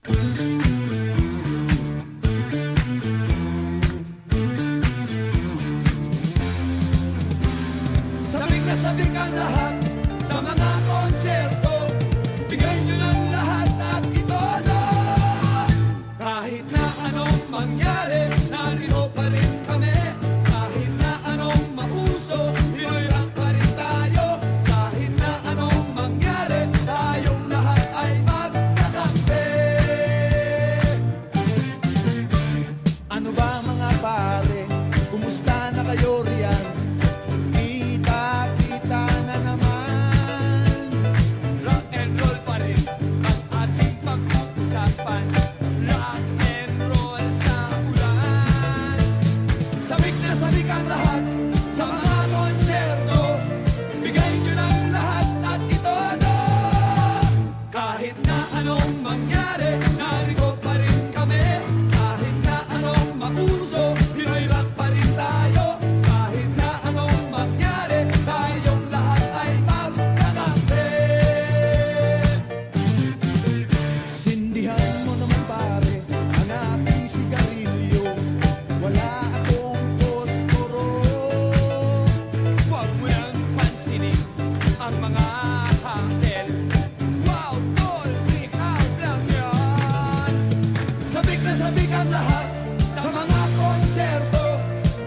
Sabik na sabik ang lahat sa mga konserto. Bigay nyo ng lahat at ito na. Kahit na anong mangyari, narito pa rin kami. Kahit na anong mauso, Pinoy rock pa rin tayo. Kahit na anong mangyari, tayong lahat ay magkakampi. Ano ba mga pare, kumusta na kayo riyan? Kita-kita na naman. Rock and roll pa rin ang ating pag-uusapan. Rock and roll sa ulan. Sabik na sabik ang lahat sa mga konserto. Bigay nyo ng lahat at ito na. Kahit na anong mangyari, narito pa rin kami. Kahit na anong mauso, Pinoy rock pa rin tayo. Kahit na anong mangyari, tayong lahat ay magkakampi. Sindihan mo naman pare, ang ating sigarilyo. Wala akong posporo. Huwag mo nang pansinin ang mga hassle. Wow, tol, pick up lang yan. Sabik na sabik ang lahat sa mga konserto.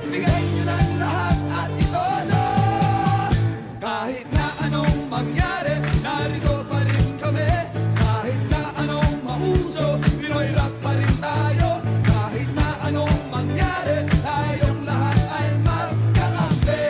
Bigay nyo ng lahat at ito na. Kahit na anong mangyari, narito pa rin kami. Kahit na anong mauso, Pinoy rock pa rin tayo. Kahit na anong mangyari, tayong lahat ay magkakampi.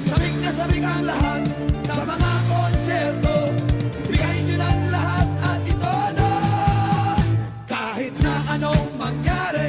Sabik na sabik ang lahat sa mga konserto. Bigay nyo ng lahat at ito na. Kahit na anong mangyari,